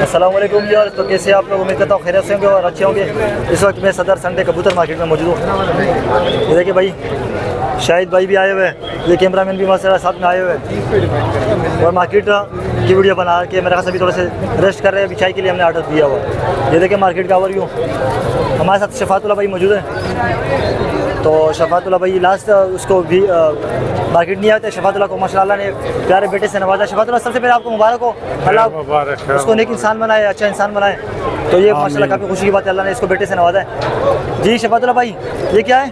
अस्सलाम वालेकुम जी। और तो कैसे आप लोग, उम्मीद करता हूँ खैरियत से होंगे और अच्छे होंगे। इस वक्त मैं सदर संडे कबूतर मार्केट में मौजूद हूँ। ये देखिए भाई, शाहिद भाई भी आए हुए हैं, ये कैमरामैन भी माशाल्लाह साथ में आए हुए हैं और मार्केट की वीडियो बना के मेरे ख्याल से भी थोड़े से रेस्ट कर रहे हैं। बिछाई के लिए हमने ऑर्डर दिया हुआ। ये देखिए मार्केट का ओवरव्यू। हमारे साथ शफातुल्लाह भाई मौजूद है। तो शफातुल्लाह भाई लास्ट उसको भी मार्केट नहीं आते। शफातुल्लाह को माशाल्लाह ने प्यारे बेटे से नवाजा। शफातुल्लाह सबसे पहले आपको मुबारक हो, अल्लाह उसको नेक इंसान बनाए, अच्छा इंसान बनाए। तो ये माशाल्लाह काफ़ी खुशी की बात है, अल्लाह ने इसको बेटे से नवाजा है। जी शफातुल्लाह भाई, ये क्या है?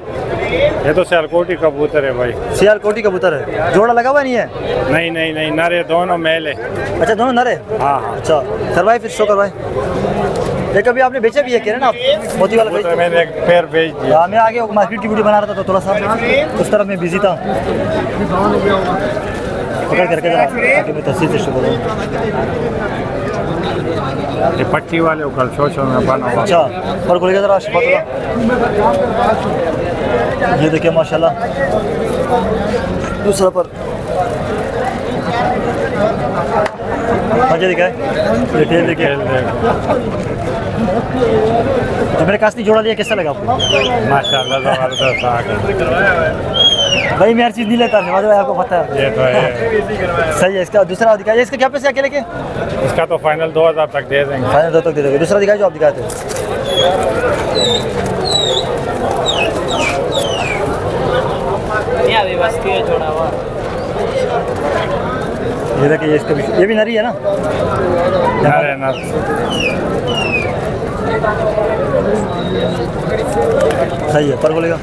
ये तो सियालकोटी कबूतर है भाई। सियालकोटी कबूतर है, जोड़ा लगा हुआ नहीं है? नहीं, नरे दोनों मेल है। अच्छा दोनों नर है? हाँ। अच्छा करवाए, फिर शो करवाए। ये कभी आपने बेचा भी है कह रहे ना आप, मोती वाला तो मैंने एक पैर बेच दिया। हाँ, मैं आगे मार्केट की वीडियो बना रहा था तो थोड़ा सा उस तरफ मैं बिजी था। पकड़ करके जरा आगे मैं तस्वीर से शुरू करूँ। ये पट्टी वाले कल सोचो में बना हुआ। अच्छा पर खोलिएगा जरा शफातुल्लाह। ये देखिए माशाल्लाह दूसरा पर दिखाए, ये टेल देखिए। तो मैंने कास्ती जोड़ा लिया, कैसा लगा आपको? माशाल्लाह जबरदस्त आ गया भाई। मैं हर चीज़ नहीं लेता, आपको पता है। ये तो है। सही है। इसका दूसरा दिखाइए, इसका क्या पैसे अकेले के? इसका तो फाइनल 2000 तक दे देंगे। फाइनल 2000 तक दे देंगे। दूसरा दिखाइए जो आप दिखाए थे। जोड़ा हुआ ये देखिए, इसका भी, ये भी नरी है ना? नर सही है, पर बोलेगा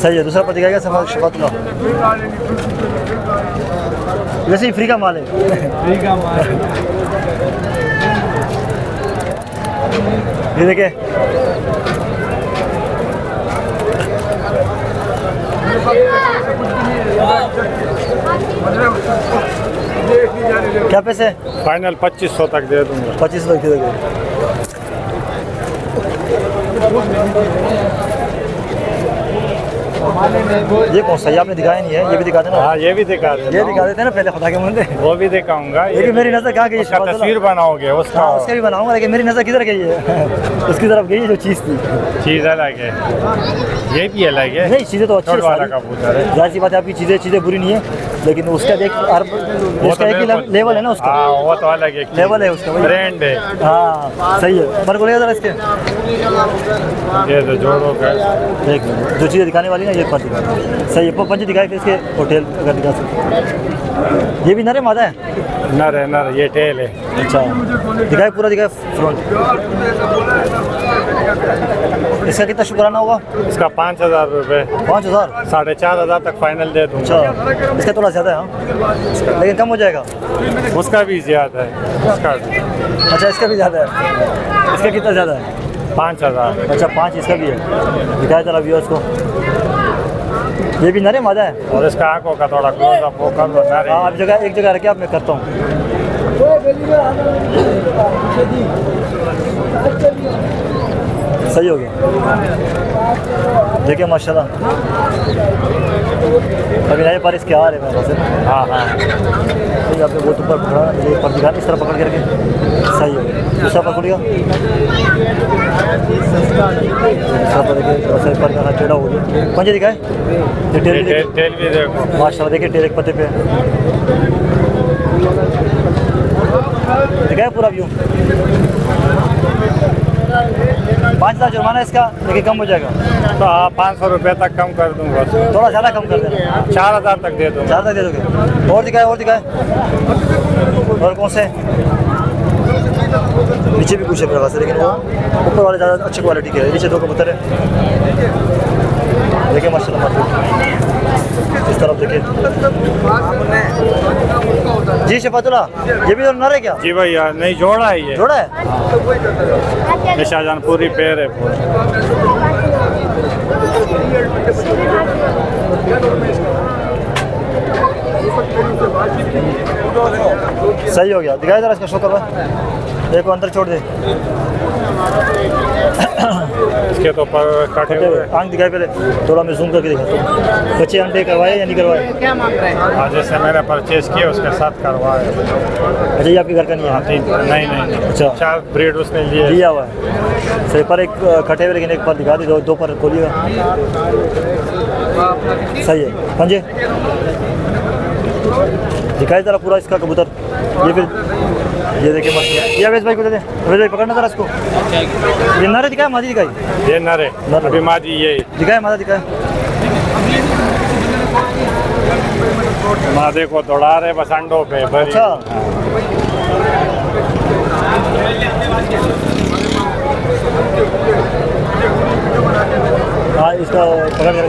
सही है। दूसरा पर दिखाएगा शफातुल्लाह। वैसे ही फ्री का माल है। फ्री का माल। ये देखिए क्या पैसे? फाइनल 2500 तक दे दूंगा। 2500 तक दे दोगे? ये कौन सा? ये आपने दिखाया नहीं है, ये भी दिखा देना। हाँ ये भी दिखा देना। ये दिखा देते ना पहले, खुदा के मंदे। वो भी दिखाऊंगा। लेकिन मेरी नज़र कहाँ गई? उसका तस्वीर बनाओगे उसका? हाँ उसका भी बनाऊंगा, लेकिन मेरी नज़र किधर गई है? उसकी तरफ गई है जो चीज़ थी। चीज़ अलग है, ये भी अलग है। नहीं चीज़ें तो अच्छी है, वाला कबूतर है। जाहिर सी बात है, आपकी चीज़ें बुरी नहीं है, लेकिन उसका देख उसका एक ही लेवल है ना उसका। हाँ वो तो अलग है, लेवल है उसका, ब्रांड है। हाँ सही है। पर बोलेगा जरा इसके, ये तो जोड़ो का देख जो चीज़ें दिखाने वाली ना ये पर दिखा सही है। पंजे दिखाए फिर इसके होटल अगर दिखा सकते। ये भी नर है मादा है? नर है, नर। ये टेल है। अच्छा दिखाए, पूरा दिखाए फ्रंट। इसका कितना शुक्राना होगा? इसका 5000 रुपये। 5000? 4500 तक फाइनल दे दूँगा। अच्छा इसका थोड़ा ज़्यादा है हाँ, लेकिन कम हो जाएगा। उसका भी ज़्यादा है, उसका भी। अच्छा इसका भी ज़्यादा है। इसका कितना ज़्यादा है? 5000। अच्छा 5 इसका भी है। दिखाया जरा व्यूअर्स को। ये भी नरे मादा है? और इसका आंखों का थोड़ा क्लोजअप वो कर लो। हाँ आप जगह एक जगह रखे, आप मैं करता हूँ। सही हो गया। देखिए माशाल्लाह अभी नए पर इसके आ रहे हैं मेरे पास। हाँ सही, आपने बहुत ऊपर पकड़ा, ये पर दिखा इस तरह पकड़ करके। सही है। दूसरा पकड़िएगा। दूसरा पर देखिए थोड़ा सा पर का टेढ़ा हो गया। पंजे दिखाए, टेल भी देखो माशाल्लाह। देखिए टेल एक पत्ते पे दिखाए पूरा व्यू। 5000 जुर्माना इसका, लेकिन कम हो जाएगा तो। हाँ 500 रुपये तक कम कर दूँगा। थोड़ा ज़्यादा कम कर देना। 4000 तक दे दूँगा। 4000 दे दोगे? और दिखाए, और दिखाए। और कौन से? नीचे भी कुछ है मेरे पास, लेकिन वो ऊपर वाले ज़्यादा अच्छी क्वालिटी के है। नीचे दो कबूतर है। देखिए माशाल्लाह इस तरफ देखिए। जी शफातुल्लाह, ये भी नर है क्या? जी भैया, नहीं जोड़ा है ये। जोड़ा है? ये शाहजहानपुरी पैर है पूरा। सही हो गया। दिखाया जरा इसका शो करवा। देखो अंदर छोड़ दे। इसके तो पर काटे हुए हैं। आंख दिखाए पहले, थोड़ा मैं जूम करके दिखाता हूँ। बच्चे अंडे करवाए या नहीं करवाए? क्या मांग रहे हैं? हाँ, जैसे मैंने परचेज किया उसके साथ करवाया। अच्छा, ये आपके घर का नहीं है? तीन नहीं नहीं अच्छा। 4 ब्रीड उसने लिए। लिया हुआ है सही, पर एक कटे हुए, लेकिन एक पर दिखा दी, दो पर खोलिएगा। सही है। पंजे दिखाई जरा पूरा इसका कबूतर। ये फिर ये देखिए मस्त है। ये अवेश भाई को दे दे, अवेश भाई पकड़ना जरा इसको। ये नरे दिखाए, मादी दिखाई? ये नरे नरे। अभी मादी ये दिखाए, मादा दिखाए। मादे को दौड़ा रहे बस अंडों पे भरी। अच्छा, हाँ इसका पकड़ कर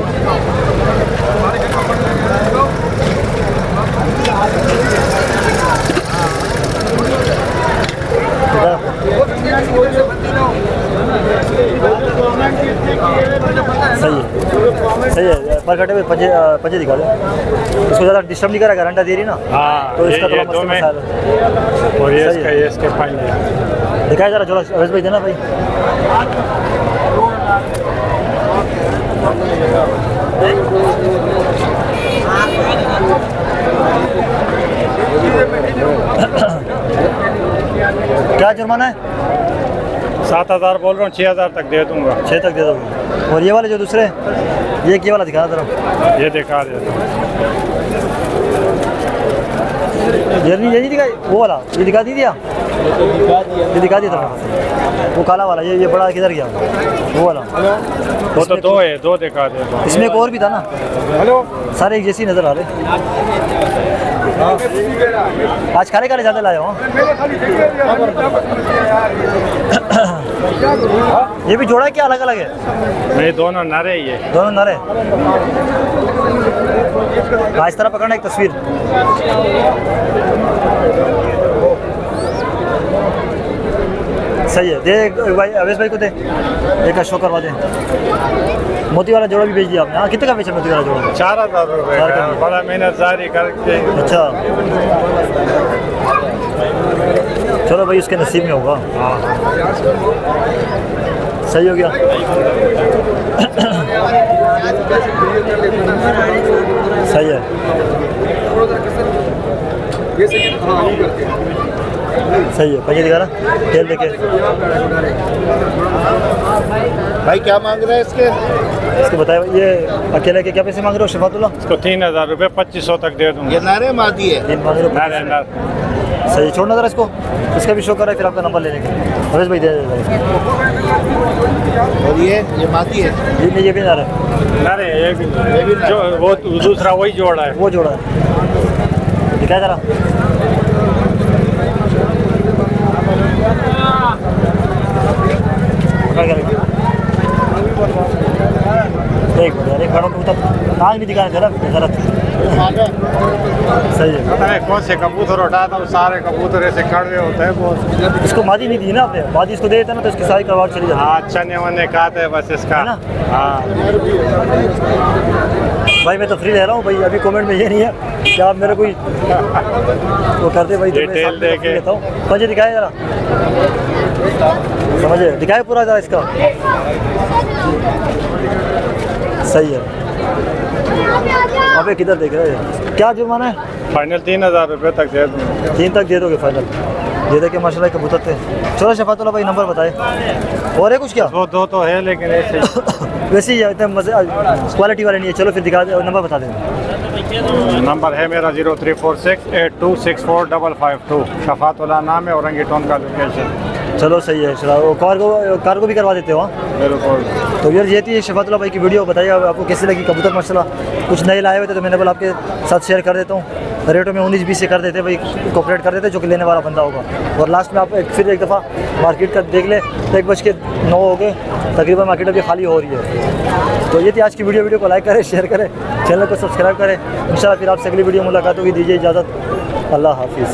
सही है, सही है। पर कटे हुए पंजे पंजे दिखा दो। इसको ज़्यादा डिस्टर्ब नहीं करेगा, अंडा दे रही ना, हाँ, तो इसका ये थोड़ा दो मस्त में मसाला और ये सही इसका है। ये इसके पंजे। दिखाए जरा जोड़ा अवेश भाई, देना भाई। क्या जुर्माना है? 7,000 बोल रहा हूँ, 6,000 तक दे दूंगा। 6 तक दे दोगे। और ये वाले जो दूसरे, ये वाला दिखा जरा। ये दिखा देता हूँ। ये नहीं दिखाई, वो वाला ये दिखा दी दिया, ये दिखा दिया था। वो काला वाला, ये बड़ा किधर गया? वो वाला वो तो दो है, दो दिखा देता हूँ। इसमें एक और भी था ना। हेलो, सारे एक जैसी नजर आ रहे। आज काले काले ज़्यादा लाए हो। ये भी जोड़ा क्या अलग अलग है? नहीं, दोनों नरे ही है। दोनों नरे। हाँ, इस तरह पकड़ना एक तस्वीर। सही है, दे भाई, अवेश भाई को दे, एक का शो करवा दे। मोती वाला जोड़ा भी भेज दिया आपने? हाँ, कितने का बेचा मोती वाला जोड़ा? 4,000 रुपये का, बड़ा मेहनत जारी करके। अच्छा, चलो भाई, उसके नसीब में होगा। सही हो गया। सही है। सही है, पंजे दिखा ना, तेल देखे। भाई क्या मांग रहे हैं इसके बताए ये अकेले के क्या पैसे मांग रहे हो शफातुल्लाह? इसको 3,000 रुपये 2,500 तक दे दूंगा। ये नारे मादी है। 3 मांग रहे हो? नरे नर। सही, छोड़ना जरा इसको, इसका भी शो कर रहा है, फिर आपका नंबर लेने के। अवेश भाई दे दे। और ये मादी है। ये भी ना रहा, नरे ये भी जो वो दूसरा वही जोड़ा है। वो जोड़ा है। दिखाया जरा। एक मिनट, एक खड़ों कबूतर नाक नहीं दिखाना, गलत। सही है। पता है कौन से कबूतर उठाता हूँ, सारे कबूतर ऐसे कड़वे होते हैं बहुत। इसको मादी नहीं दी ना आपने, मादी इसको दे देता ना तो इसकी सारी करवाट चली जाती। हाँ, चने वने खाते हैं बस इसका है ना? हाँ। भाई मैं तो फ्री रह रहा हूँ भाई, अभी कमेंट में ये नहीं है कि आप मेरे कोई वो कर दे भाई, तो मैं डिटेल साथ में देके। फ्री लेता हूँ। पंजे दिखाए जरा, समझे, दिखाए पूरा जरा इसका। सही है। अबे किधर देख रहे हैं? क्या जुर्माना है? फाइनल 3,000 रुपये तक दे दूँगा। 3 तक दे दोगे फाइनल? ये देखिए माशाल्लाह कबूतर थे। चलो शफातुल्लाह भाई, नंबर बताए। और है कुछ क्या? वो दो तो है लेकिन ऐसे वैसे ही इतने मजे क्वालिटी वाले नहीं है। चलो फिर दिखा दे, नंबर बता दें। नंबर है मेरा 034682645552। शफातुल्लाह नाम है, औरंगी टोन का लोकेशन। चलो सही है। चलो कार्गो भी करवा देते हो? हाँ, बिल्कुल। तो यार ये थी शफातुल्लाह भाई की वीडियो। बताइए आपको कैसी लगी कबूतर माशाल्लाह। कुछ नए लाए हुए थे तो मैंने बोला आपके साथ शेयर कर देता हूँ। रेटों में 19-20 से कर देते भाई, कोऑपरेट कर देते जो कि लेने वाला बंदा होगा। और लास्ट में आप फिर एक दफ़ा मार्केट का देख ले तो 1:09 हो गए तकरीबन, मार्केट अभी खाली हो रही है। तो ये थी आज की वीडियो को लाइक करें, शेयर करें, चैनल को सब्सक्राइब करें। इंशाल्लाह फिर आपसे अगली वीडियो मुलाकात होगी। दीजिए इजाज़त, अल्लाह हाफिज़।